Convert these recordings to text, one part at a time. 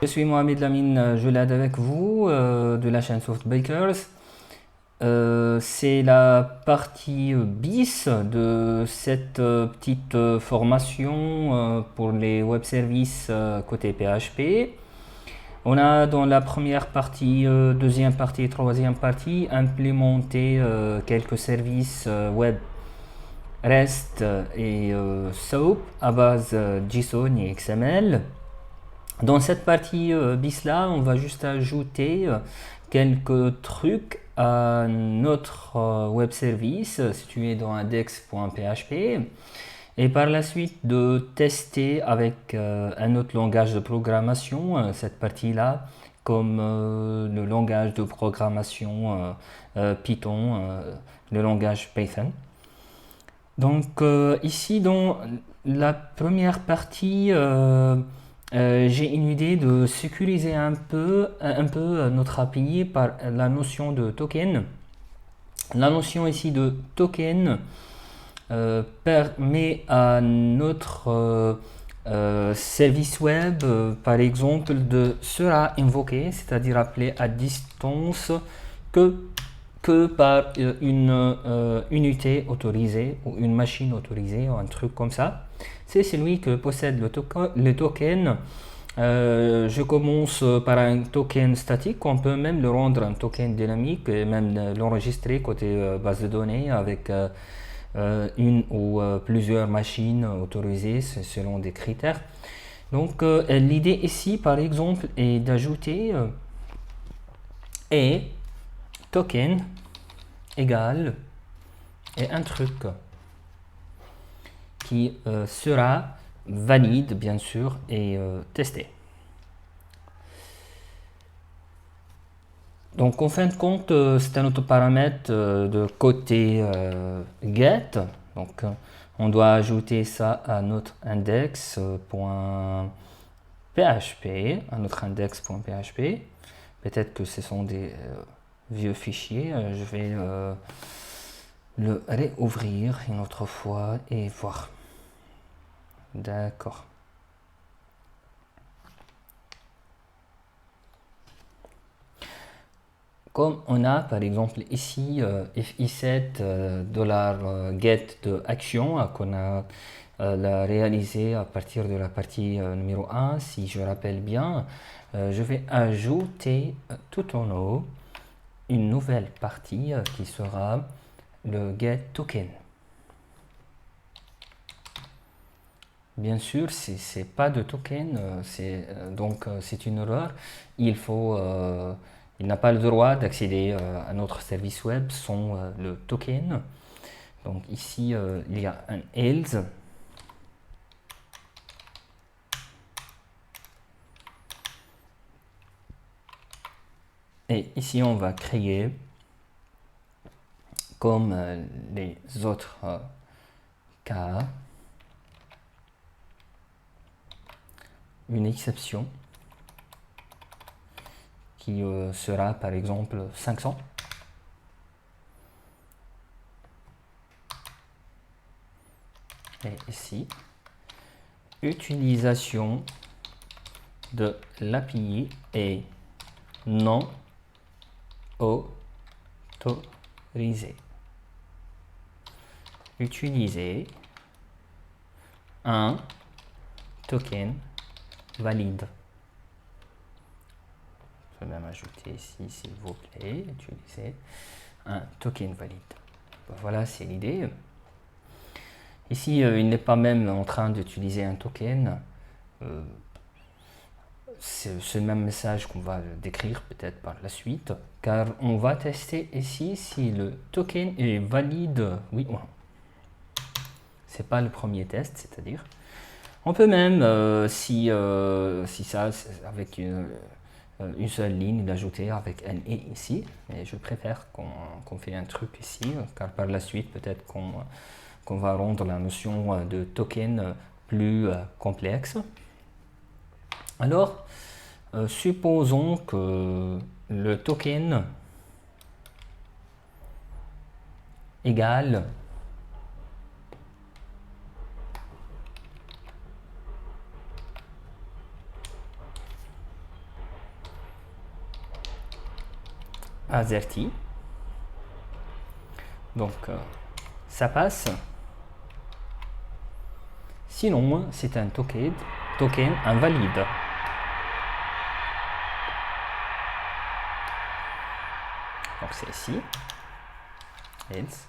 Je suis Mohamed Lamine, je l'aide avec vous de la chaîne SoftBakers. C'est la partie bis de cette petite formation pour les web services côté PHP. On a dans la première partie, deuxième partie et troisième partie implémenté quelques services web REST et SOAP à base JSON et XML. Dans cette partie bis là, on va juste ajouter quelques trucs à notre web service situé dans index.php et par la suite de tester avec un autre langage de programmation cette partie là comme le langage de programmation Python, le langage Python. Donc ici dans la première partie j'ai une idée de sécuriser un peu notre API par la notion de token. La notion ici de token permet à notre service web, par exemple, de sera invoqué, c'est-à-dire appelé à distance que, que par une unité autorisée ou une machine autorisée ou un truc comme ça. C'est celui que possède le token. Je commence par un token statique, on peut même le rendre un token dynamique et même l'enregistrer côté base de données avec une ou plusieurs machines autorisées selon des critères. Donc l'idée ici par exemple est d'ajouter et token égale et un truc qui sera valide bien sûr et testé. Donc en fin de compte, c'est un autre paramètre de côté get. Donc on doit ajouter ça à notre index.php, à notre index.php. Peut-être que ce sont des vieux fichiers. Je vais le réouvrir une autre fois et voir. D'accord. Comme on a par exemple ici fi7 $get de action qu'on a réalisé à partir de la partie numéro 1, si je rappelle bien, je vais ajouter tout en haut une nouvelle partie qui sera le get token. Bien sûr, c'est pas de token, donc c'est une erreur. Il n'a pas le droit d'accéder à notre service web sans le token. Donc ici, il y a un else. Et ici, on va créer, comme les autres cas, une exception qui sera par exemple 500. Et ici, utilisation de l'API est non autorisé. Utiliser un token valide. Je peux même ajouter ici, s'il vous plaît, utiliser un token valide. Voilà, c'est l'idée. Ici, il n'est pas même en train d'utiliser un token. C'est ce même message qu'on va décrire peut-être par la suite, car on va tester ici si le token est valide, oui ou non. C'est pas le premier test, c'est-à-dire. On peut même, si ça, avec une seule ligne, l'ajouter avec un et ici, mais je préfère qu'on fait un truc ici, car par la suite, peut-être qu'on va rendre la notion de token plus complexe. Alors, supposons que le token égale AZERTY. Donc, ça passe. Sinon, c'est un token invalide. Donc, c'est ici. Else.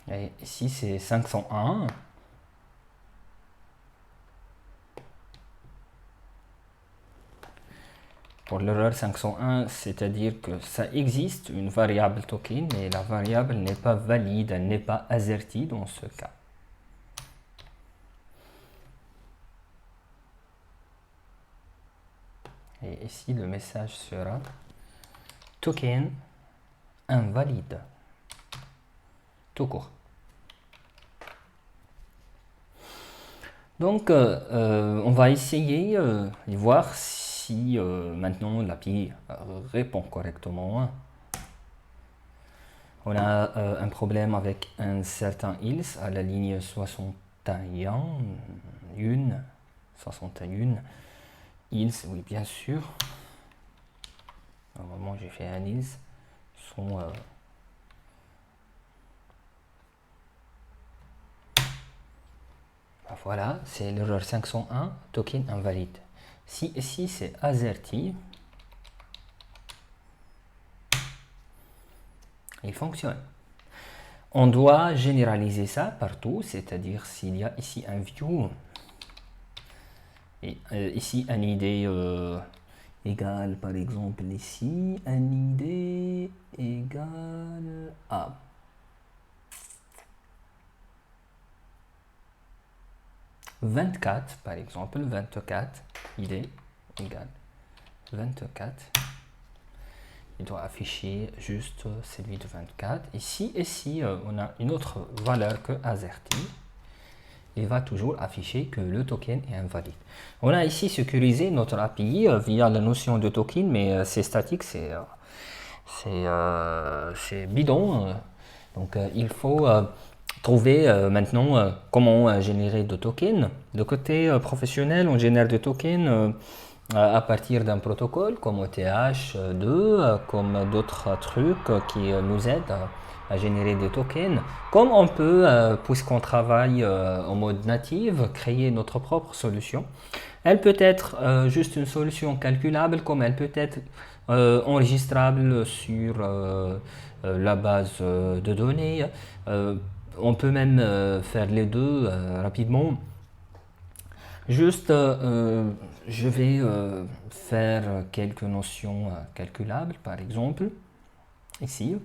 Et ici, c'est 501. Pour l'erreur 501, c'est-à-dire que ça existe une variable token, mais la variable n'est pas valide, elle n'est pas AZERTY dans ce cas. Et ici, le message sera token invalide. Tout court. Donc, on va essayer de voir si maintenant l'API répond correctement. On a un problème avec un certain else à la ligne 61. 61. Else, oui, bien sûr. Normalement, j'ai fait un else. Voilà, c'est l'erreur 501, token invalide. Si ici c'est AZERTY, il fonctionne. On doit généraliser ça partout, c'est-à-dire s'il y a ici un view et ici un ID égale par exemple ici un ID égale à « 24 par exemple, 24 ID égale 24. Il doit afficher juste celui de 24. Ici, on a une autre valeur que AZERTY. Il va toujours afficher que le token est invalide. On a ici sécurisé notre API via la notion de token, mais c'est statique, c'est bidon. Donc il faut trouver maintenant comment générer de tokens. De côté professionnel, on génère des tokens à partir d'un protocole comme OTH2, comme d'autres trucs qui nous aident à générer des tokens. Comme on peut, puisqu'on travaille en mode native, créer notre propre solution. Elle peut être juste une solution calculable, comme elle peut être enregistrable sur la base de données. On peut même faire les deux rapidement. Juste, je vais faire quelques notions calculables, par exemple, ici.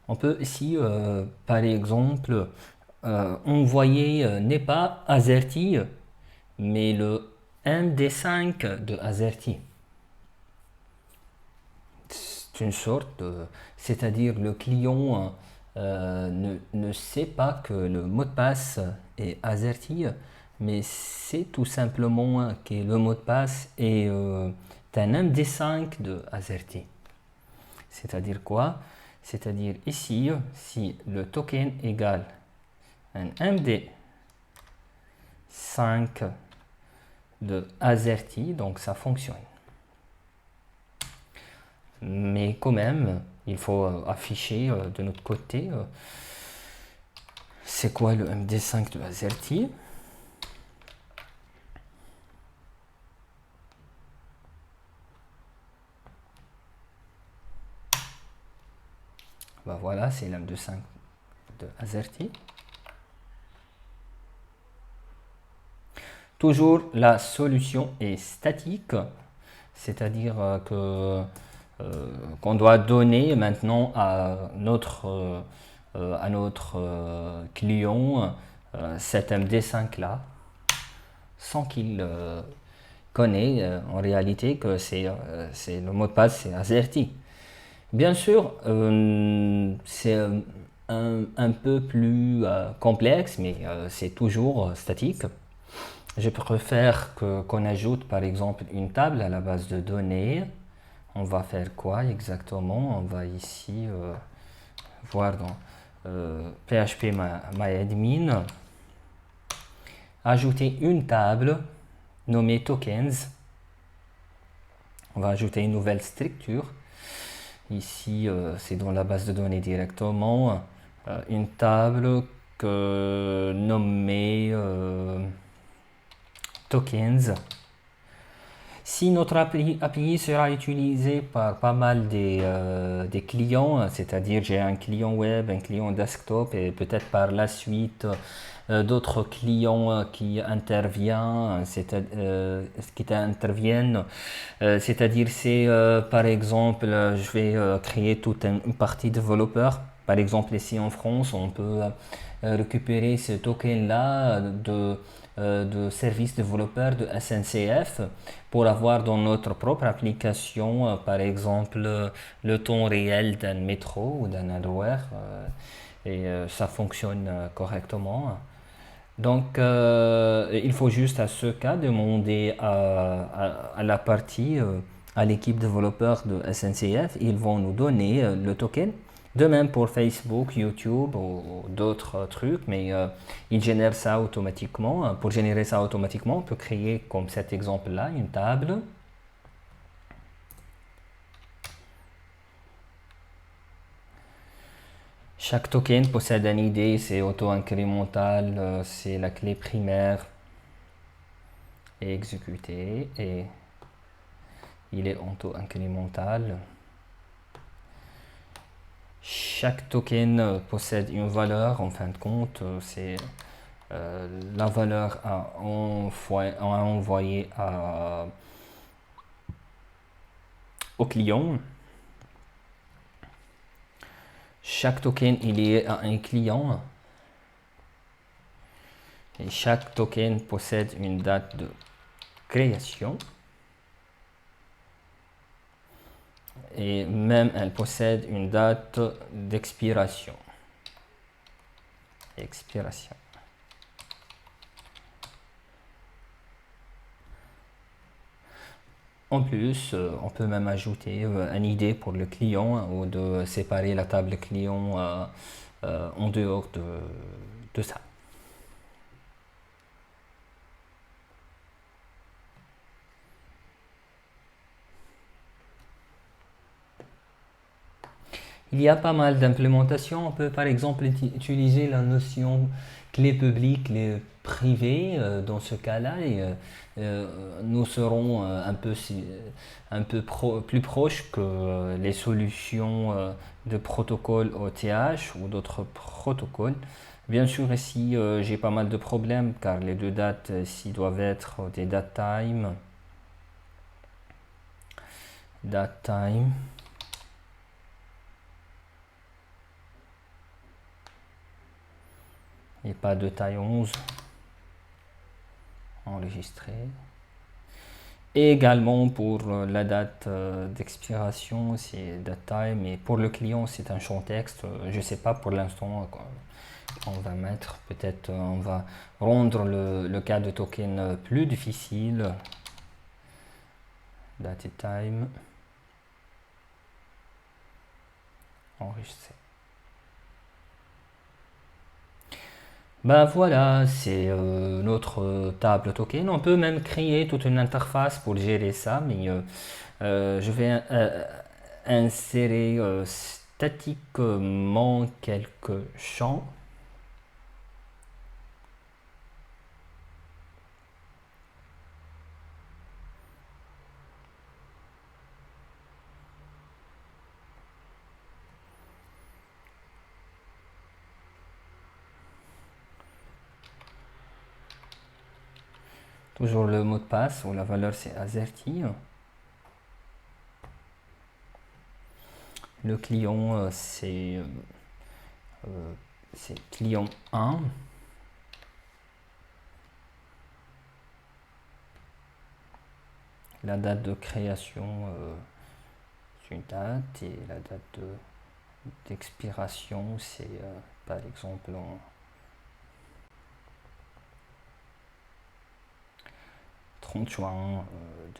On peut ici, par exemple, envoyer n'est pas AZERTY, mais le MD5 de AZERTY. C'est une sorte de... C'est-à-dire le client ne sait pas que le mot de passe est AZERTY, mais c'est tout simplement que le mot de passe est un MD5 de AZERTY. C'est-à-dire quoi? C'est-à-dire ici, si le token égale un MD5 de AZERTY, donc ça fonctionne. Mais quand même, il faut afficher de notre côté c'est quoi le MD5 de AZERTY. Ben voilà, c'est l'MD5 de AZERTY. Toujours, la solution est statique, c'est-à-dire qu'on doit donner maintenant à notre client cet MD5 là, sans qu'il connaisse en réalité que c'est le mot de passe, c'est AZERTY. Bien sûr, c'est un peu plus complexe, mais c'est toujours statique. Je préfère qu'on ajoute par exemple une table à la base de données. On va faire quoi exactement? On va ici voir dans PHP MyAdmin, ajouter une table nommée tokens. On va ajouter une nouvelle structure. Ici, c'est dans la base de données directement. Une table nommée tokens. Si notre API sera utilisé par pas mal des clients, c'est-à-dire j'ai un client web, un client desktop et peut-être par la suite d'autres clients qui interviennent, c'est-à-dire c'est par exemple je vais créer toute une partie développeur. Par exemple ici en France, on peut récupérer ce token-là de service développeur de SNCF pour avoir dans notre propre application, par exemple, le temps réel d'un métro ou d'un RER et ça fonctionne correctement. Donc, il faut juste à ce cas demander à la partie, à l'équipe développeur de SNCF, ils vont nous donner le token. De même pour Facebook, YouTube ou d'autres trucs, mais ils génèrent ça automatiquement. Pour générer ça automatiquement, on peut créer, comme cet exemple-là, une table. Chaque token possède un ID, c'est auto-incrémental, c'est la clé primaire est exécutée et il est auto-incrémental. Chaque token possède une valeur, en fin de compte, c'est la valeur à envoyer au client. Chaque token est lié à un client et chaque token possède une date de création et même elle possède une date d'expiration. En plus, on peut même ajouter un ID pour le client ou de séparer la table client en dehors de ça. Il y a pas mal d'implémentations. On peut par exemple utiliser la notion clé publique, clé privée dans ce cas-là et nous serons plus proches que les solutions de protocole OTH ou d'autres protocoles. Bien sûr, ici j'ai pas mal de problèmes car les deux dates ici doivent être des datetime. Et pas de taille 11 enregistré. Et également pour la date d'expiration, c'est datetime. Et pour le client, c'est un champ texte. Je ne sais pas pour l'instant on va mettre. Peut-être on va rendre le cas de token plus difficile. Datetime. Enregistré. Ben voilà, c'est notre table token. On peut même créer toute une interface pour gérer ça, mais je vais insérer statiquement quelques champs. Toujours le mot de passe ou la valeur c'est AZERTY. Le client c'est client 1. La date de création c'est une date et la date d'expiration c'est par exemple en 30 juin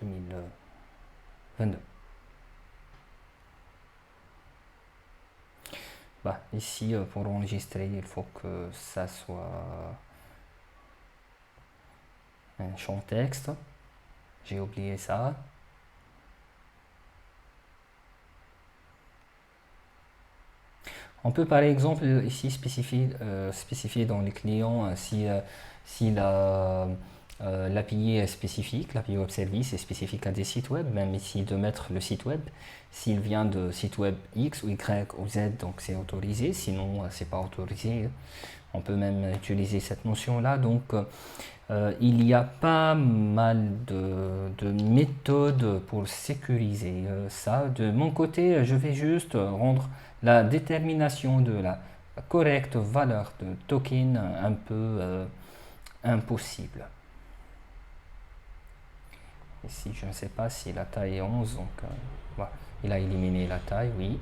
2022. Bah, ici, pour enregistrer, il faut que ça soit un champ texte. J'ai oublié ça. On peut par exemple ici spécifier dans les clients si l'API est spécifique, l'API Web Service est spécifique à des sites web, même ici de mettre le site web. S'il vient de site web X ou Y ou Z, donc c'est autorisé, sinon c'est pas autorisé. On peut même utiliser cette notion-là. Donc il y a pas mal de méthodes pour sécuriser ça. De mon côté, je vais juste rendre la détermination de la correcte valeur de token un peu impossible. Ici, je ne sais pas si la taille est 11, donc voilà. Il a éliminé la taille, oui.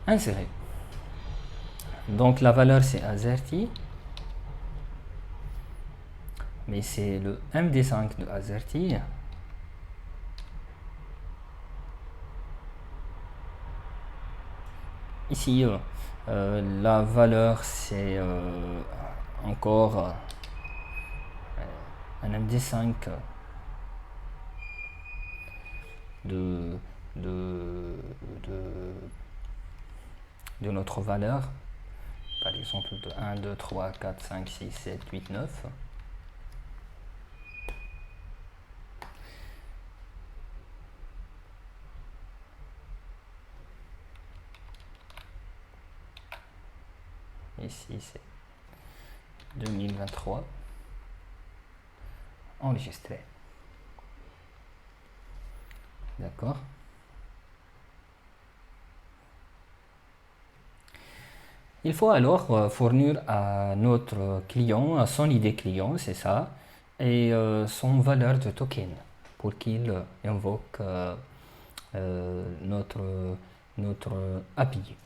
Insérer. Donc la valeur c'est AZERTY, mais c'est le MD5 de AZERTY. Ici, la valeur c'est encore un MD5 de, de, de notre valeur, par exemple de 1, 2, 3, 4, 5, 6, 7, 8, 9. Ici c'est 2023. Enregistré. D'accord. Il faut alors fournir à notre client son ID client, c'est ça, et son valeur de token pour qu'il invoque notre API.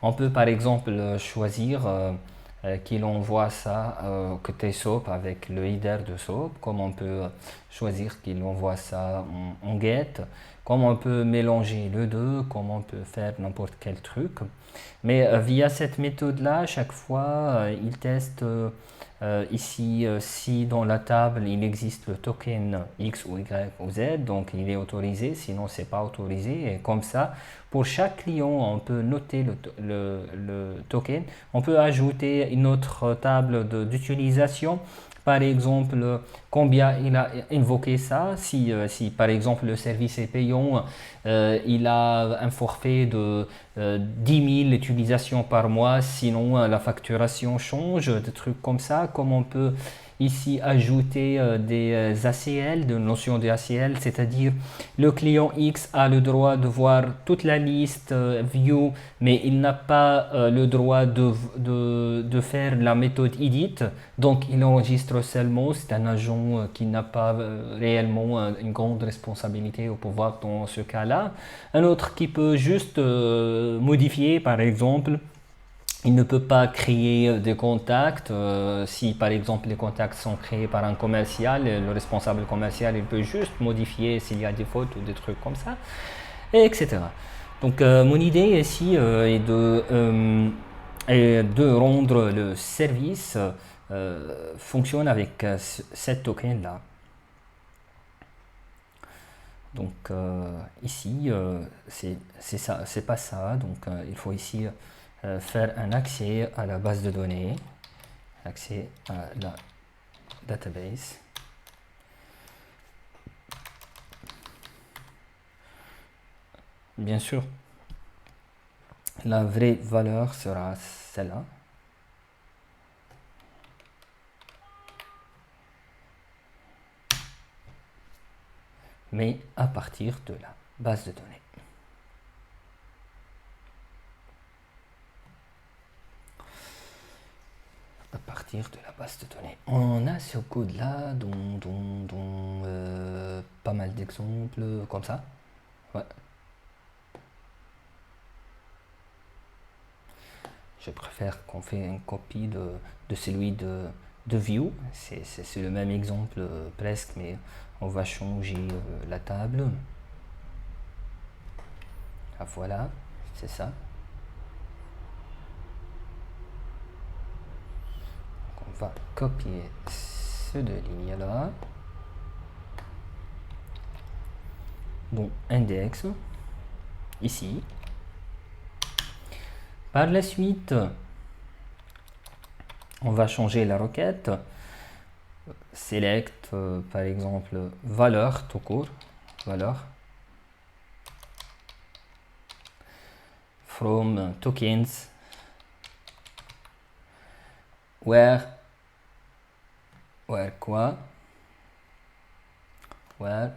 On peut par exemple choisir qu'il envoie ça côté SOAP avec le header de SOAP, comme on peut choisir qu'il envoie ça en GET, comme on peut mélanger les deux, comme on peut faire n'importe quel truc. Mais via cette méthode-là, chaque fois, il teste ici si dans la table il existe le token X ou Y ou Z, donc il est autorisé, sinon c'est pas autorisé. Et comme ça, pour chaque client, on peut noter le token. On peut ajouter une autre table d'utilisation. Par exemple, combien il a invoqué ça. Si par exemple le service est payant, il a un forfait de 10 000 utilisations par mois, sinon la facturation change, des trucs comme ça. Comme on peut ici ajouter des ACL, de notion de ACL, c'est-à-dire le client X a le droit de voir toute la liste view, mais il n'a pas le droit de faire la méthode edit, donc il enregistre seulement. C'est un agent qui n'a pas réellement une grande responsabilité au pouvoir dans ce cas-là. Un autre qui peut juste modifier, par exemple, il ne peut pas créer des contacts. Si par exemple les contacts sont créés par un commercial, le responsable commercial il peut juste modifier s'il y a des fautes ou des trucs comme ça, etc. Donc mon idée ici est de rendre le service fonctionne avec cette token là. Donc ici c'est ça, c'est pas ça. Donc il faut ici faire un accès à la base de données, accès à la database. Bien sûr, la vraie valeur sera celle-là. Mais à partir de la base de données. À partir de la base de données. On a ce code-là, dont pas mal d'exemples comme ça. Ouais. Je préfère qu'on fait une copie de celui de view. C'est le même exemple presque, mais on va changer la table. Ah, voilà, c'est ça. va copier ces deux lignes là, donc index ici. Par la suite, on va changer la requête. Select par exemple valeur tout court, valeur from tokens where quoi, where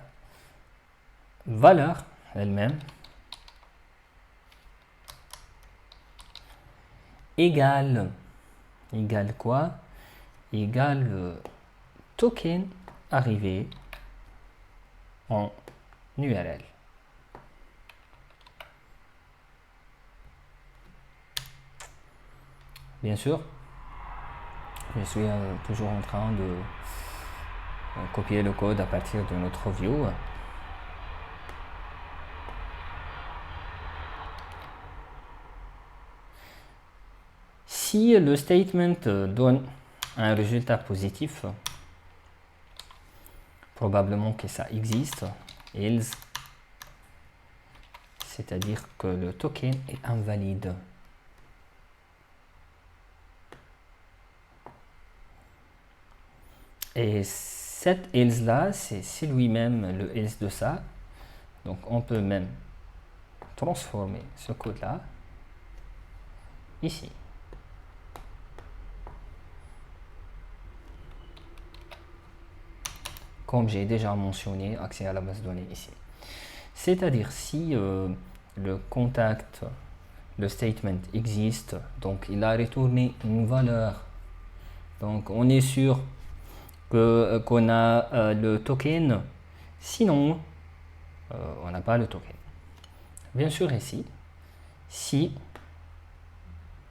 valeur elle-même égale quoi, égale token arrivé en URL. Bien sûr, je suis toujours en train de copier le code à partir de notre view. Si le statement donne un résultat positif, probablement que ça existe, else, c'est-à-dire que le token est invalide. Et cet else là, c'est lui-même le else de ça. Donc on peut même transformer ce code là ici. Comme j'ai déjà mentionné, accès à la base de données ici. C'est-à-dire si le contact, le statement existe, donc il a retourné une valeur. Donc on est sûr qu'on a le token, sinon on n'a pas le token. Bien sûr ici, si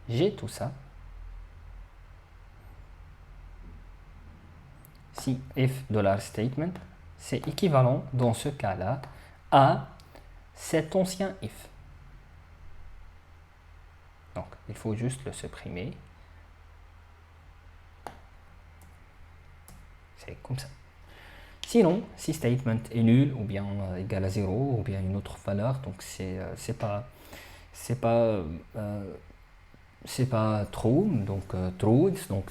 j'ai tout ça, si if $statement, c'est équivalent dans ce cas-là à cet ancien if. Donc il faut juste le supprimer. C'est comme ça. Sinon, si statement est nul ou bien égal à 0 ou bien une autre valeur, donc c'est pas true, donc true, donc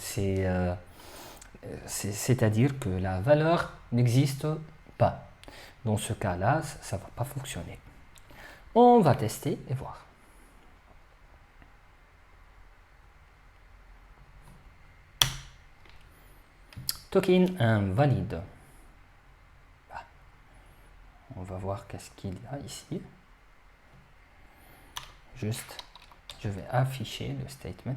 c'est-à-dire que la valeur n'existe pas. Dans ce cas-là, ça ne va pas fonctionner. On va tester et voir. Token invalide. On va voir qu'est-ce qu'il y a ici. Juste, je vais afficher le statement.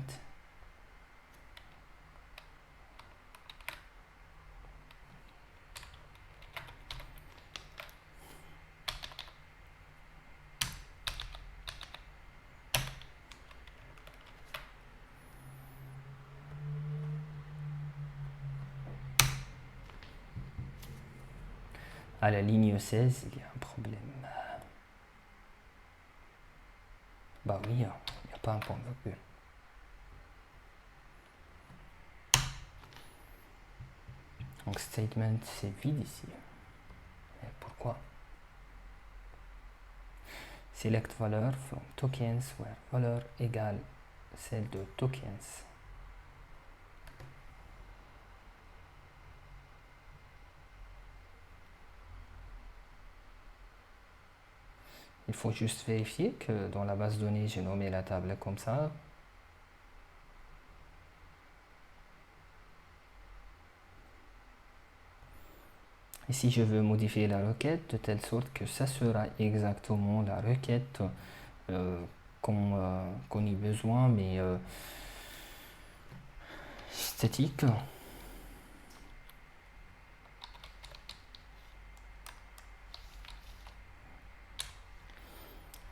À la ligne 16, il y a un problème. Bah oui, il n'y a pas un point de virgule. Donc statement, c'est vide ici. Et pourquoi? Select valeur from tokens where valeur égale celle de tokens. Il faut juste vérifier que dans la base de données, j'ai nommé la table comme ça. Ici, je veux modifier la requête de telle sorte que ça sera exactement la requête qu'on ait besoin, mais statique.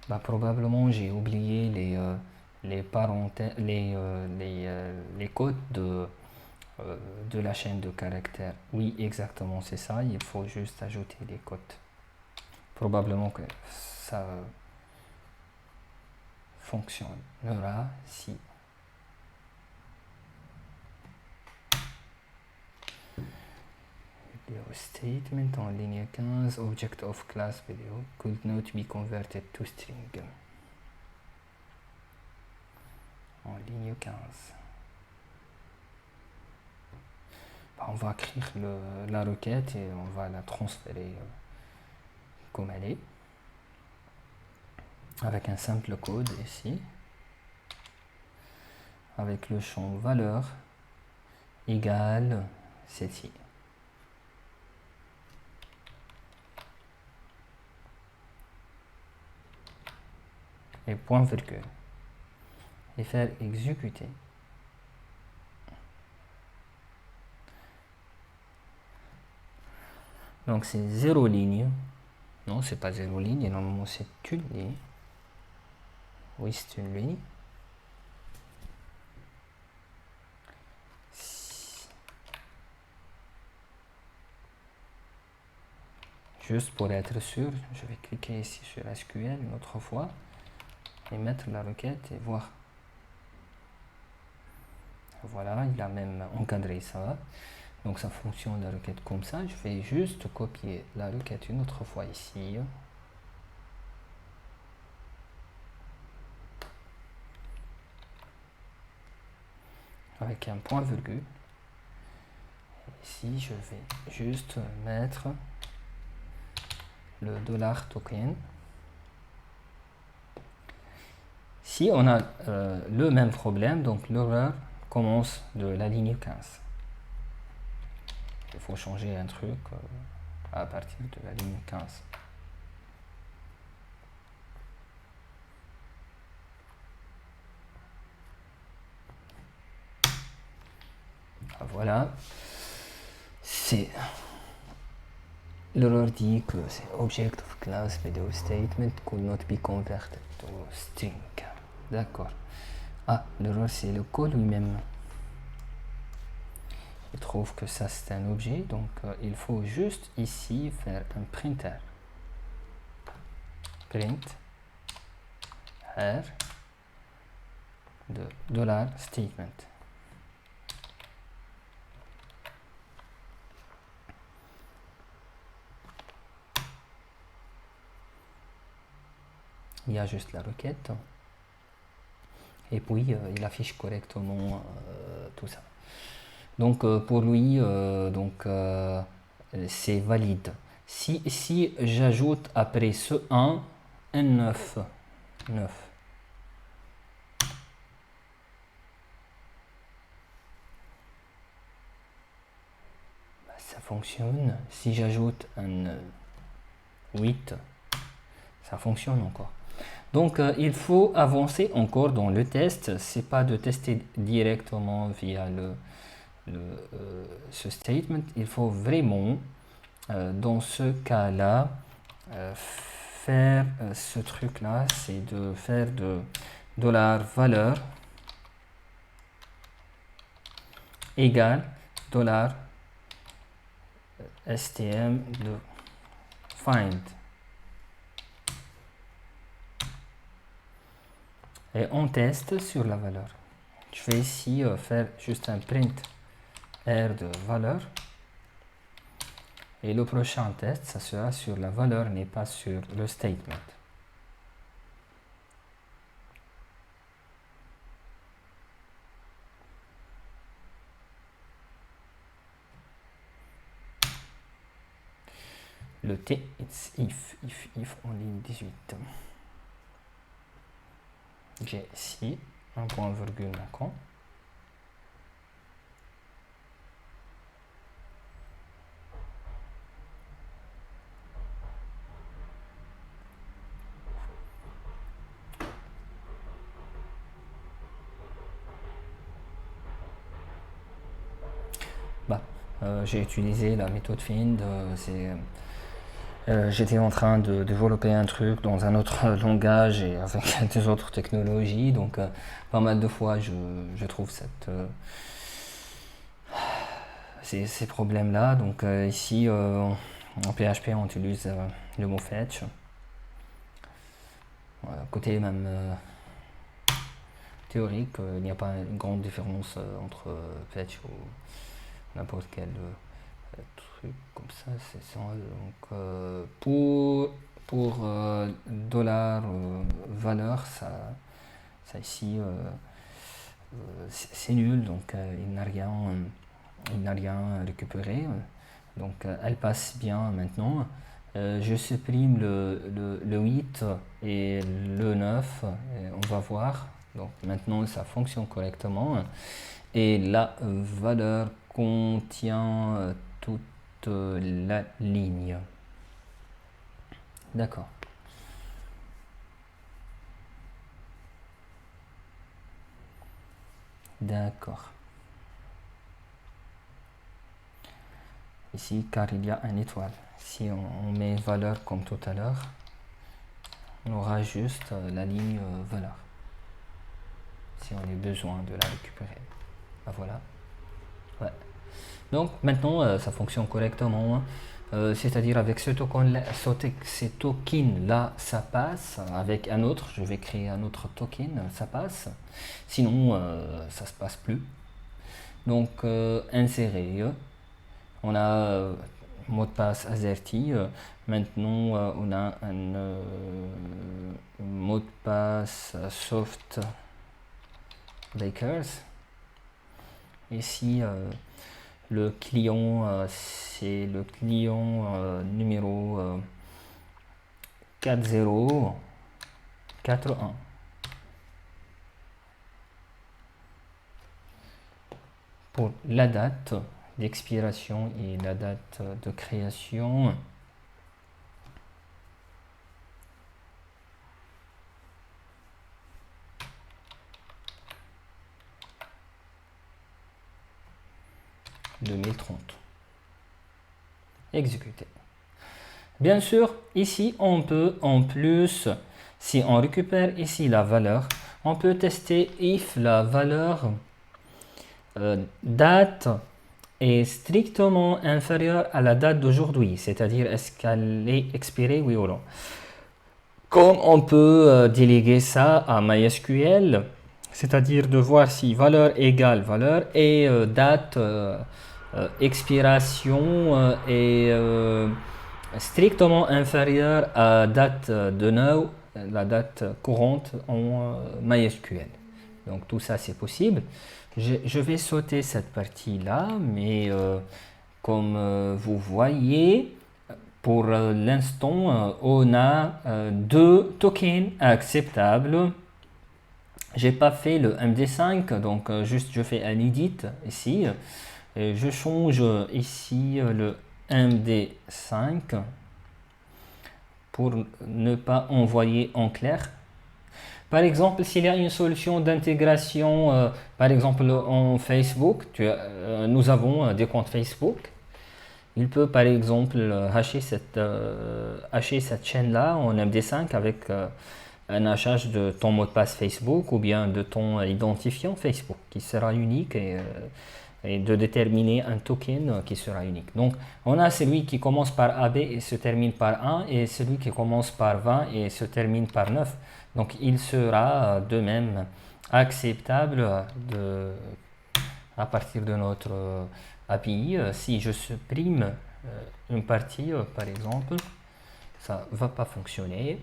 Bah, probablement j'ai oublié les codes de la chaîne de caractères. Oui, exactement, c'est ça. Il faut juste ajouter les codes. Probablement que ça fonctionnera si video statement en ligne 15, object of class video could not be converted to string. En ligne 15. On va écrire la requête et on va la transférer comme elle est, avec un simple code ici, avec le champ valeur égale ceci. Et point virgule. Et faire exécuter. Donc c'est 0 ligne. Non, c'est pas 0 ligne, normalement c'est une ligne. Oui, c'est une ligne. Juste pour être sûr, je vais cliquer ici sur SQL une autre fois et mettre la requête et voir. Voilà, il a même encadré ça. Donc ça fonctionne la requête comme ça. Je vais juste copier la requête une autre fois ici. Avec un point virgule. Ici, je vais juste mettre le $token. Si on a le même problème, donc l'erreur commence de la ligne 15. Il faut changer un truc à partir de la ligne 15. Voilà. C'est l'erreur dit que c'est object of class video statement could not be converted to string. D'accord. Ah, l'erreur c'est le code lui-même. Il trouve que ça c'est un objet, donc il faut juste ici faire un printer. Print R de $statement. Il y a juste la requête et puis il affiche correctement tout ça. Donc pour lui, c'est valide. Si j'ajoute après ce 1 9, ça fonctionne. Si j'ajoute un 8, ça fonctionne encore. Donc il faut avancer encore dans le test. C'est pas de tester directement via ce statement. Il faut vraiment dans ce cas là faire ce truc là, c'est de faire de $valeur égale $stm de find. Et on teste sur la valeur. Je vais ici faire juste un print R de valeur. Et le prochain test, ça sera sur la valeur, n'est pas sur le statement. Le T, it's if en ligne 18. J'ai ici un point virgule manquant. J'ai utilisé la méthode find. J'étais en train de développer un truc dans un autre langage et avec des autres technologies, donc pas mal de fois je trouve ces problèmes là. Donc ici en PHP on utilise le mot fetch. Côté même théorique, il n'y a pas une grande différence entre fetch ou n'importe quel truc comme ça, c'est ça. Donc, pour dollar valeur, ça ici, c'est nul, donc il n'a rien récupéré. Donc elle passe bien maintenant. Je supprime le 8 et le 9, et on va voir. Donc maintenant ça fonctionne correctement. Et la valeur contient toute la ligne. D'accord. D'accord. Ici, car il y a une étoile. Si on met une valeur comme tout à l'heure, on aura juste la ligne valeur. Si on a besoin de la récupérer. Ah, voilà. Ouais. Donc maintenant, ça fonctionne correctement. C'est-à-dire avec ce token là, ça passe. Avec un autre, je vais créer un autre token, ça passe. Sinon, ça se passe plus. Donc insérer. On a mot de passe AZERTY. Maintenant, on a un mot de passe soft bakers. Ici, le client, c'est le client numéro 4041. Pour la date d'expiration et la date de création, « 2030 ». Exécuter. Bien sûr, ici, on peut, en plus, si on récupère ici la valeur, on peut tester if la valeur date est strictement inférieure à la date d'aujourd'hui, c'est-à-dire est-ce qu'elle est expirée, oui ou non. Comme on peut déléguer ça à MySQL, c'est-à-dire de voir si valeur égale valeur et date expiration est strictement inférieure à date de now, la date courante en MySQL. Donc tout ça c'est possible. Je vais sauter cette partie-là, mais comme vous voyez, pour l'instant, on a deux tokens acceptables. J'ai pas fait le MD5, donc juste je fais un edit ici. Et je change ici le MD5 pour ne pas envoyer en clair. Par exemple, s'il y a une solution d'intégration, par exemple en Facebook, nous avons des comptes Facebook. Il peut par exemple hacher cette chaîne-là en MD5 avec un hachage de ton mot de passe Facebook ou bien de ton identifiant Facebook qui sera unique et de déterminer un token qui sera unique. Donc, on a celui qui commence par AB et se termine par 1 et celui qui commence par 20 et se termine par 9. Donc, il sera de même acceptable à partir de notre API. Si je supprime une partie, par exemple, ça ne va pas fonctionner.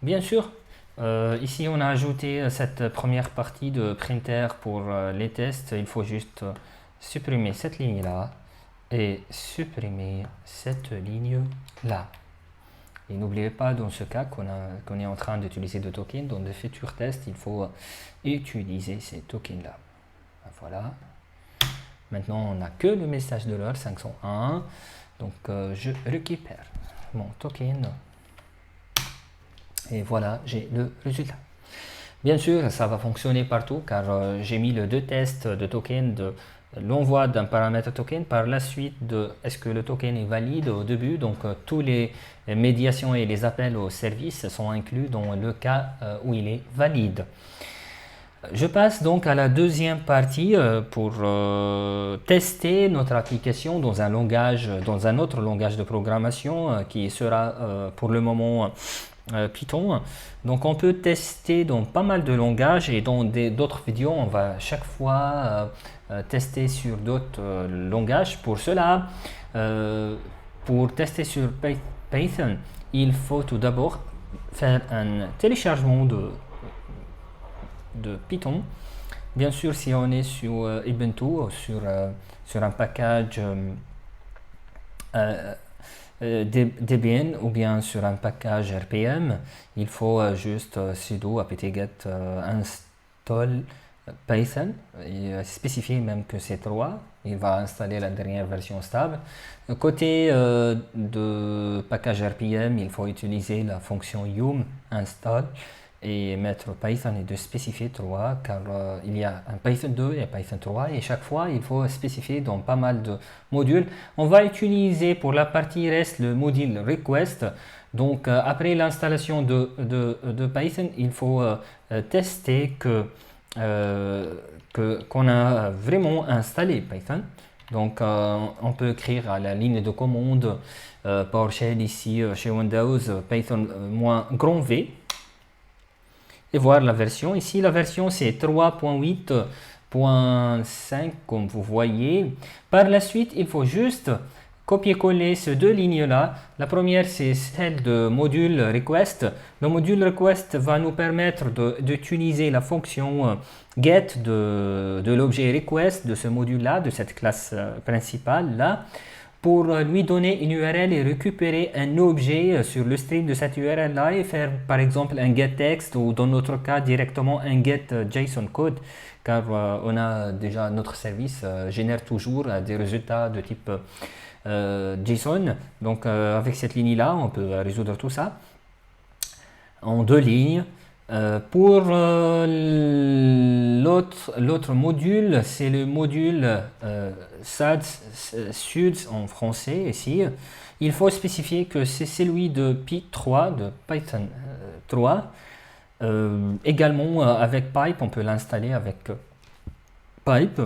Bien sûr, ici, on a ajouté cette première partie de printer pour les tests. Il faut juste supprimer cette ligne-là et supprimer cette ligne-là. Et n'oubliez pas dans ce cas qu'on est en train d'utiliser des tokens. Dans de futurs tests, il faut utiliser ces tokens-là. Voilà. Maintenant, on n'a que le message de l'heure 501. Donc, je récupère mon token. Et voilà, j'ai le résultat. Bien sûr, ça va fonctionner partout car j'ai mis les deux tests de token de l'envoi d'un paramètre token par la suite de est-ce que le token est valide au début. Donc, tous les médiations et les appels au service sont inclus dans le cas où il est valide. Je passe donc à la deuxième partie pour tester notre application dans un autre langage de programmation qui sera pour le moment Python. Donc on peut tester dans pas mal de langages et dans d'autres vidéos on va chaque fois tester sur d'autres langages. Pour cela Pour tester sur Python, il faut tout d'abord faire un téléchargement de Python. Bien sûr, si on est sur Ubuntu, sur un package Debian ou bien sur un package RPM, il faut juste sudo apt-get install Python et spécifier même que c'est 3. Il va installer la dernière version stable. Côté de package RPM, il faut utiliser la fonction yum install et mettre Python et de spécifier 3 car il y a un Python 2 et un Python 3 et chaque fois il faut spécifier dans pas mal de modules. On va utiliser pour la partie REST le module request. Donc après l'installation de Python, il faut tester qu'on a vraiment installé Python. Donc on peut écrire à la ligne de commande PowerShell ici chez Windows Python -v et voir la version. Ici la version c'est 3.8.5 comme vous voyez. Par la suite il faut juste copier-coller ces deux lignes là. La première c'est celle de module request. Le module request va nous permettre d'utiliser la fonction get de l'objet request de ce module là, de cette classe principale là, pour lui donner une URL et récupérer un objet sur le string de cette URL là et faire par exemple un get text ou dans notre cas directement un get JSON code car on a déjà notre service génère toujours des résultats de type JSON. Donc avec cette ligne là on peut résoudre tout ça en deux lignes. Pour l'autre module, c'est le module SUD en français ici. Il faut spécifier que c'est celui de Py3, de Python 3. Également avec Pipe, on peut l'installer avec Pipe.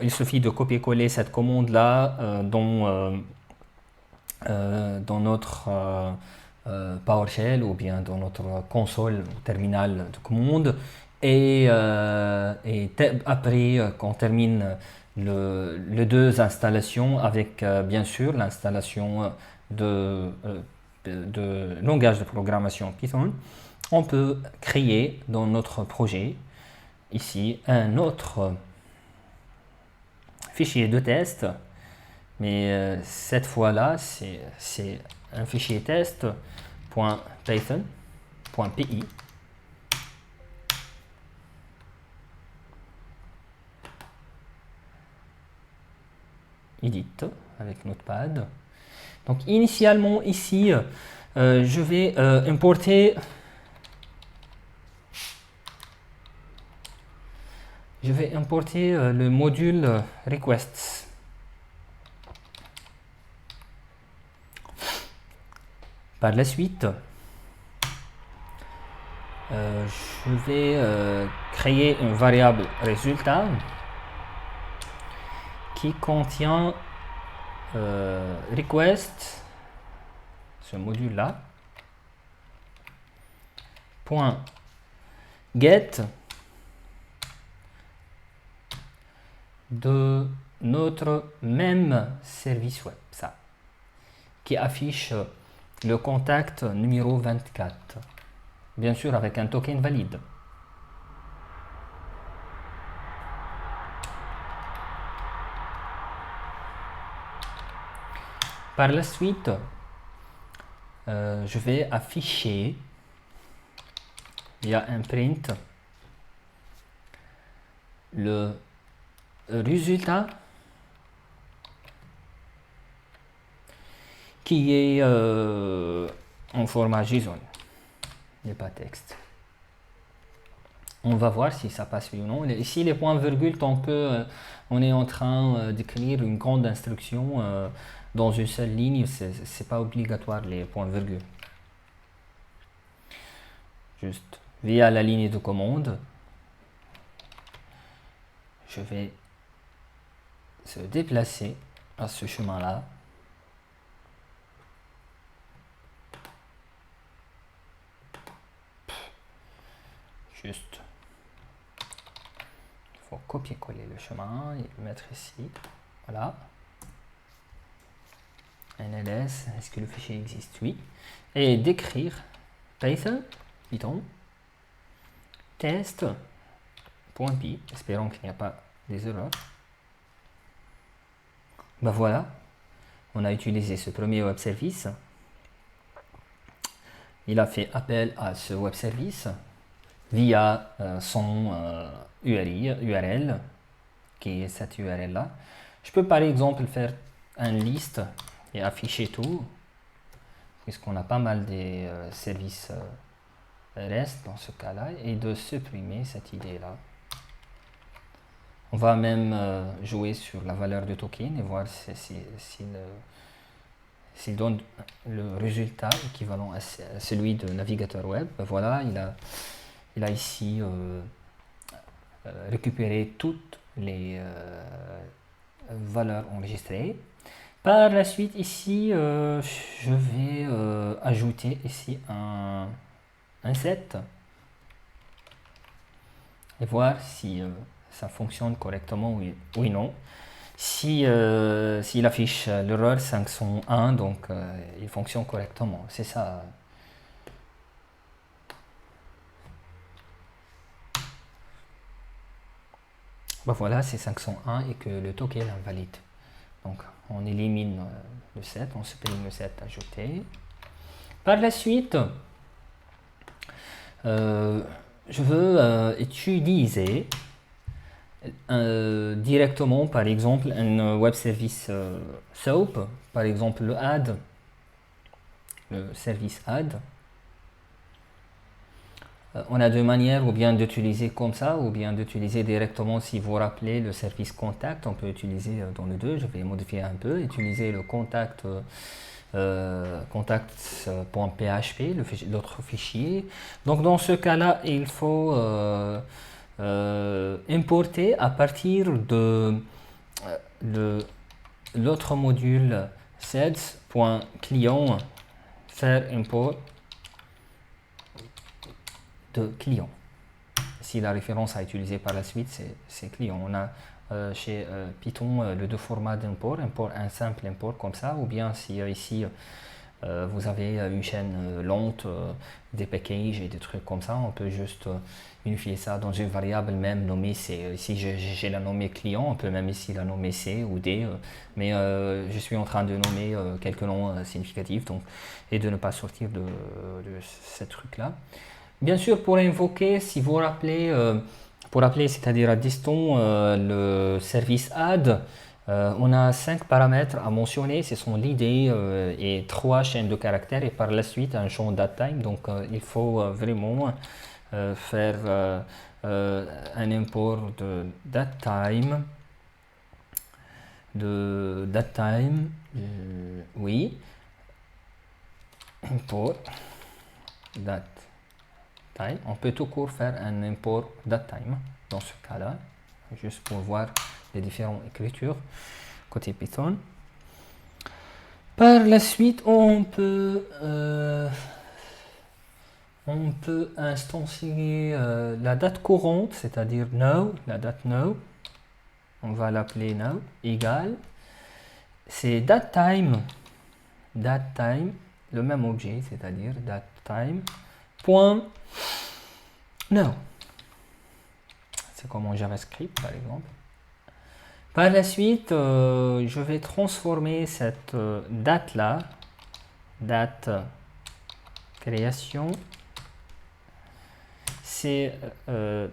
Il suffit de copier-coller cette commande-là dans notre PowerShell ou bien dans notre console terminal de commande et après qu'on termine les deux installations avec bien sûr l'installation de langage de programmation Python, on peut créer dans notre projet ici un autre fichier de test, mais cette fois-là c'est un fichier test.python.py edit avec Notepad. Donc initialement ici je vais importer le module requests. Par la suite, je vais créer une variable résultat qui contient request, ce module là, point get de notre même service web, ça, qui affiche le contact numéro 24, bien sûr avec un token valide. Par la suite, je vais afficher via un print le résultat qui est en format JSON, et pas texte. On va voir si ça passe ou non. Ici, les points-virgules, tant que on est en train d'écrire une grande instruction dans une seule ligne, c'est pas obligatoire les points-virgules. Juste via la ligne de commande, je vais se déplacer à ce chemin-là. Juste, il faut copier-coller le chemin et le mettre ici. Voilà. NLS, est-ce que le fichier existe? Oui. Et d'écrire Python, test.py, espérons qu'il n'y a pas des erreurs. Ben voilà, on a utilisé ce premier web service. Il a fait appel à ce web service via son URL, qui est cette URL là. Je peux par exemple faire un liste et afficher tout, puisqu'on a pas mal des services REST dans ce cas là, et de supprimer cette idée là. On va même jouer sur la valeur de token et voir s'il donne le résultat équivalent à celui de navigateur web. Voilà, il a ici récupéré toutes les valeurs enregistrées. Par la suite, ici, je vais ajouter ici un set et voir si ça fonctionne correctement, oui non. S'il affiche l'erreur 501, donc il fonctionne correctement. C'est ça. Ben voilà, c'est 501 et que le token est invalide. Donc on élimine le set, on supprime le set ajouté. Par la suite, je veux utiliser directement, par exemple, un web service SOAP, par exemple le add, le service add. On a deux manières, ou bien d'utiliser comme ça, ou bien d'utiliser directement, si vous rappelez le service contact, on peut utiliser dans les deux. Je vais modifier un peu, utiliser le contact contact.php, l'autre fichier. Donc dans ce cas-là, il faut importer à partir de l'autre module seds.client, faire import de client. Si la référence à utiliser par la suite, c'est client. On a chez Python le deux formats d'import, un simple import comme ça, ou bien si ici vous avez une chaîne lente, des packages et des trucs comme ça, on peut juste unifier ça dans une variable même nommée C. Ici j'ai la nommée client, on peut même ici la nommer C ou D, mais je suis en train de nommer quelques noms significatifs, donc, et de ne pas sortir de ce truc là. Bien sûr, pour invoquer, si vous rappelez, pour appeler, c'est-à-dire à distance, le service add, on a 5 paramètres à mentionner, ce sont l'id et 3 chaînes de caractères, et par la suite un champ datetime. Donc il faut vraiment faire un import de datetime, oui, import datetime. On peut tout court faire un import datetime dans ce cas-là, juste pour voir les différentes écritures côté Python. Par la suite, on peut instancier la date courante, c'est-à-dire now, la date now. On va l'appeler now, égale. C'est datetime, le même objet, c'est-à-dire datetime. Point now. C'est comme en JavaScript par exemple. Par la suite, je vais transformer cette date là, date création, c'est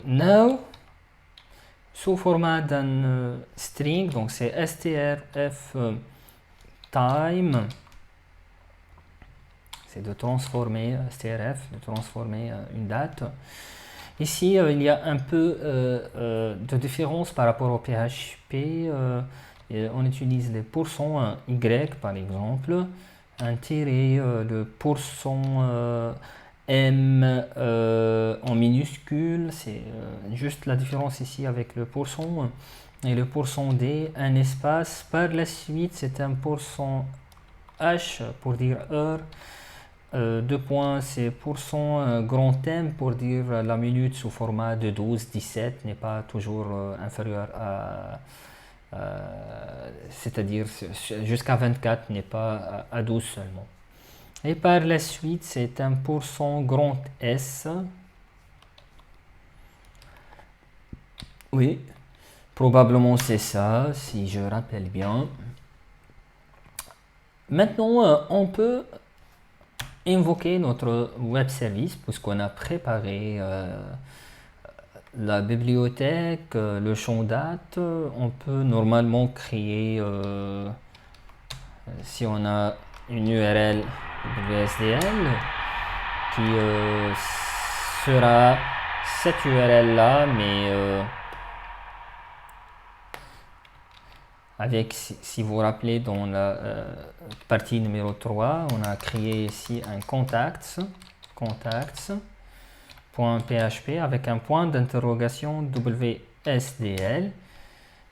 now sous format d'un string, donc c'est strf time. C'est de transformer strf, de transformer une date. Ici, il y a un peu de différence par rapport au PHP. On utilise les pourcents y par exemple, un tiré, le pourcent m en minuscule. C'est juste la différence ici avec le pourcent et le pourcent d, un espace. Par la suite, c'est un pourcent h pour dire heure. 2 points, c'est pourcent grand M pour dire la minute sous format de 12, 17 n'est pas toujours inférieur à c'est-à-dire jusqu'à 24 n'est pas à 12 seulement. Et par la suite, c'est un pourcent grand S. Oui, probablement c'est ça, si je rappelle bien. Maintenant, on peut invoquer notre web service puisqu'on a préparé la bibliothèque, le champ date. On peut normalement créer, si on a une URL WSDL qui sera cette URL là, mais avec, si vous vous rappelez, dans la partie numéro 3, on a créé ici un contacts.php avec un point d'interrogation WSDL.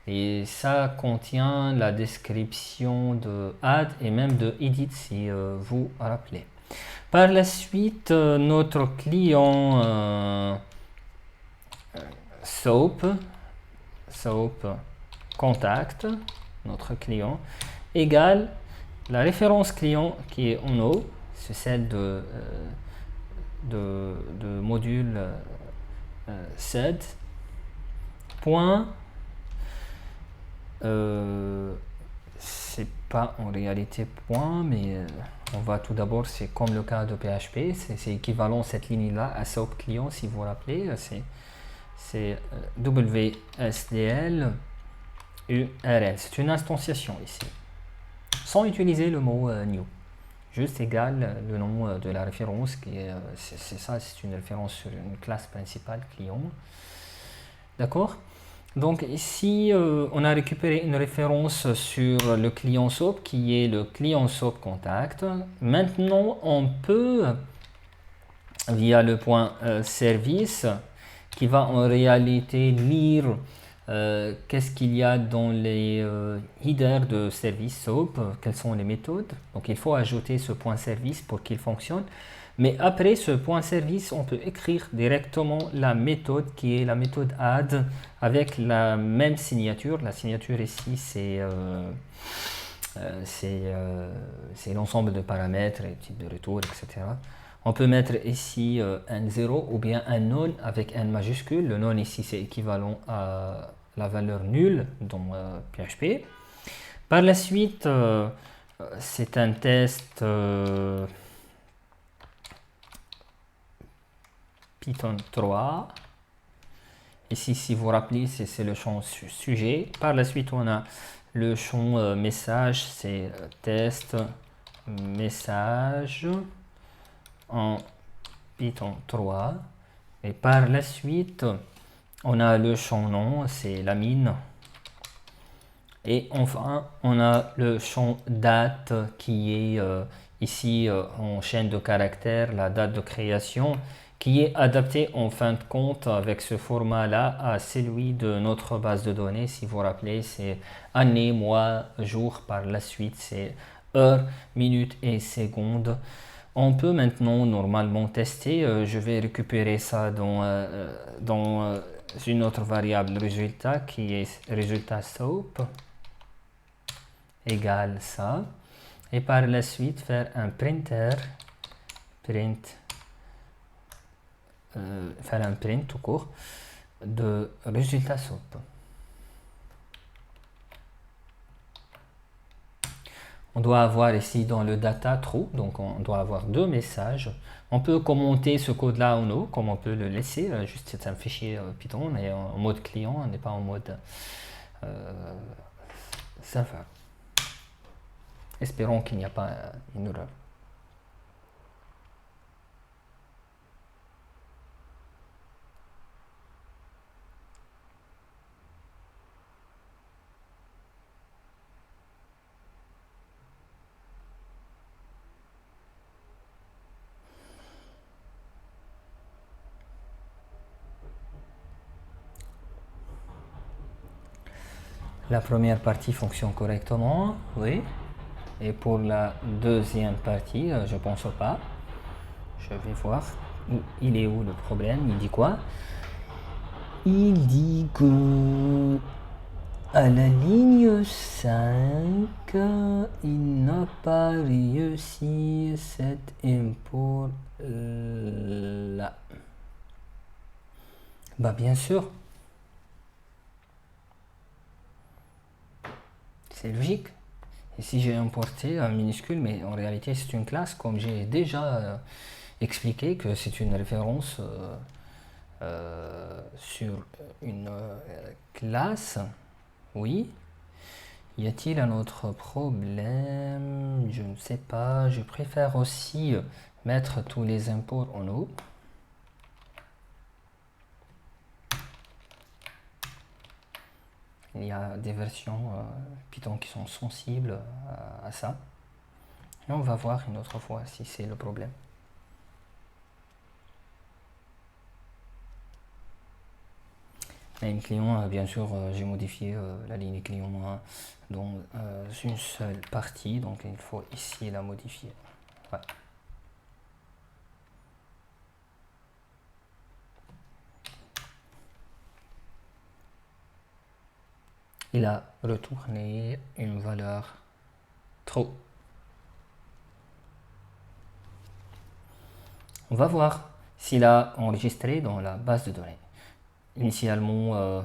Et ça contient la description de add et même de edit si vous vous rappelez. Par la suite, notre client SOAP contact, notre client, égale la référence client qui est en haut, c'est celle de module sed, point, c'est pas en réalité point, mais on va tout d'abord, c'est comme le cas de PHP, c'est équivalent cette ligne-là à SOAP client, si vous vous rappelez, c'est WSDL URL, c'est une instantiation ici, sans utiliser le mot new, juste égal le nom de la référence, qui est, c'est ça, c'est une référence sur une classe principale client, d'accord. Donc ici, on a récupéré une référence sur le client SOAP qui est le client SOAP contact. Maintenant, on peut, via le point service, qui va en réalité lire qu'est-ce qu'il y a dans les headers de service SOAP, quelles sont les méthodes. Donc il faut ajouter ce point service pour qu'il fonctionne. Mais après ce point service, on peut écrire directement la méthode qui est la méthode add avec la même signature. La signature ici, c'est l'ensemble de paramètres et type de retour, etc. On peut mettre ici un 0 ou bien un none avec n majuscule. Le none ici, c'est équivalent à la valeur nulle dans PHP. Par la suite, c'est un test Python 3. Ici, si vous vous rappelez, c'est le champ sujet. Par la suite, on a le champ message, c'est test message en Python 3. Et par la suite, on a le champ nom, c'est la mine. Et enfin, on a le champ date qui est ici en chaîne de caractères, la date de création, qui est adapté en fin de compte avec ce format-là à celui de notre base de données. Si vous vous rappelez, c'est année, mois, jour. Par la suite, c'est heure, minute et seconde. On peut maintenant normalement tester. Je vais récupérer ça dans une autre variable résultat qui est résultat SOAP égale ça. Et par la suite, faire un printer, faire un print tout court de résultat SOAP. On doit avoir ici dans le data true, donc on doit avoir deux messages. On peut commenter ce code-là en haut, comme on peut le laisser, juste c'est un fichier Python, on est en mode client, on n'est pas en mode serveur. Espérons qu'il n'y a pas une erreur. La première partie fonctionne correctement, oui. Et pour la deuxième partie, je pense pas. Je vais voir. Il est où le problème? Il dit quoi? Il dit que... À la ligne 5, il n'a pas réussi cet import là. Bah bien sûr, c'est logique. Ici j'ai importé un minuscule, mais en réalité c'est une classe, comme j'ai déjà expliqué que c'est une référence sur une classe. Oui. Y a-t-il un autre problème? Je ne sais pas. Je préfère aussi mettre tous les imports en haut. Il y a des versions Python qui sont sensibles à ça. Et on va voir une autre fois si c'est le problème. La ligne client, bien sûr, j'ai modifié la ligne client dans une seule partie, donc il faut ici la modifier. Ouais. Il a retourné une valeur trop. On va voir s'il a enregistré dans la base de données. Initialement,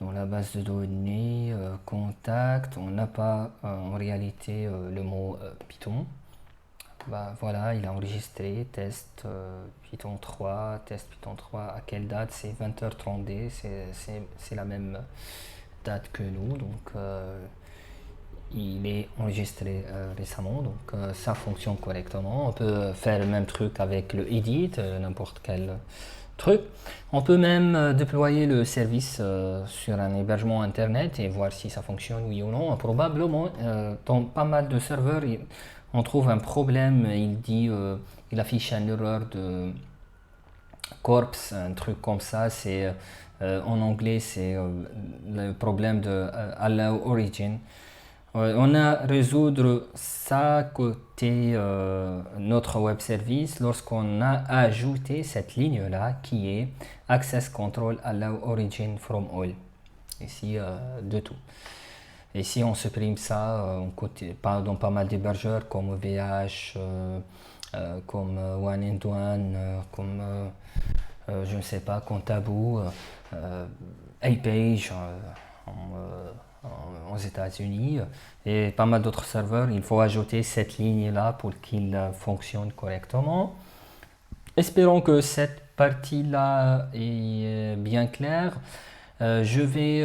dans la base de données contact, on n'a pas en réalité le mot Python. Bah, voilà, il a enregistré test Python 3, test Python 3, à quelle date? C'est 20h30D, c'est la même date que nous, donc il est enregistré récemment, donc ça fonctionne correctement. On peut faire le même truc avec le edit, n'importe quel truc. On peut même déployer le service sur un hébergement internet et voir si ça fonctionne oui ou non. Probablement, dans pas mal de serveurs, on trouve un problème. Il affiche une erreur de corpse, un truc comme ça. C'est en anglais, c'est le problème de allow origin. On a résoudre ça côté notre web service lorsqu'on a ajouté cette ligne là qui est access control allow origin from all. Ici de tout. Et si on supprime ça dans pas mal d'hébergeurs comme OVH, comme One and One, comme je ne sais pas, Contaboo, iPage aux États-Unis et pas mal d'autres serveurs, il faut ajouter cette ligne là pour qu'il fonctionne correctement. Espérons que cette partie là est bien claire. Je vais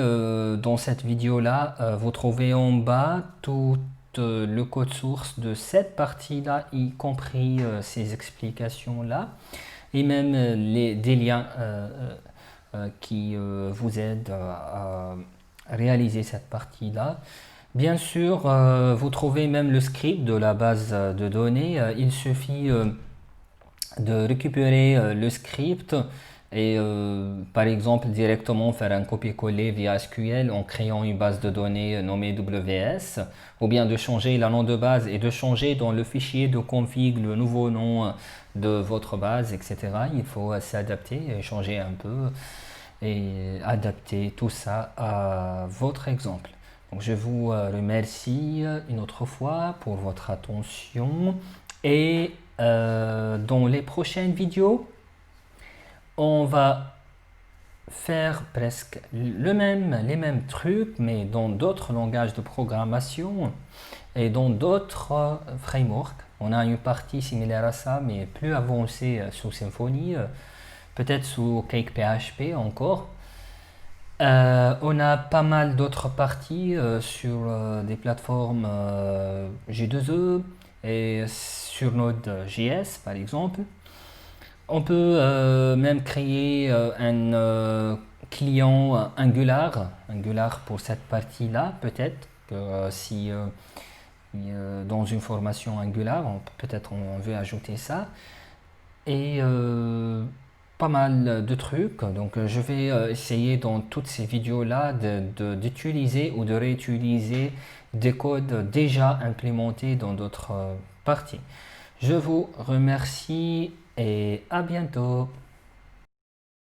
dans cette vidéo là vous trouver en bas tout le code source de cette partie là, y compris ces explications là et même des liens qui vous aident à réaliser cette partie là. Bien sûr, vous trouvez même le script de la base de données. Il suffit de récupérer le script et par exemple directement faire un copier-coller via SQL en créant une base de données nommée WS, ou bien de changer le nom de base et de changer dans le fichier de config le nouveau nom de votre base, etc. Il faut s'adapter et changer un peu et adapter tout ça à votre exemple. Donc je vous remercie une autre fois pour votre attention et dans les prochaines vidéos, on va faire presque les mêmes trucs, mais dans d'autres langages de programmation et dans d'autres frameworks. On a une partie similaire à ça, mais plus avancée sous Symfony, peut-être sous Cake PHP encore. On a pas mal d'autres parties sur des plateformes J2E et sur Node.js par exemple. On peut même créer un client Angular pour cette partie-là, peut-être que si dans une formation Angular, peut-être on veut ajouter ça. Et pas mal de trucs, donc je vais essayer dans toutes ces vidéos là d'utiliser ou de réutiliser des codes déjà implémentés dans d'autres parties. Je vous remercie et à bientôt.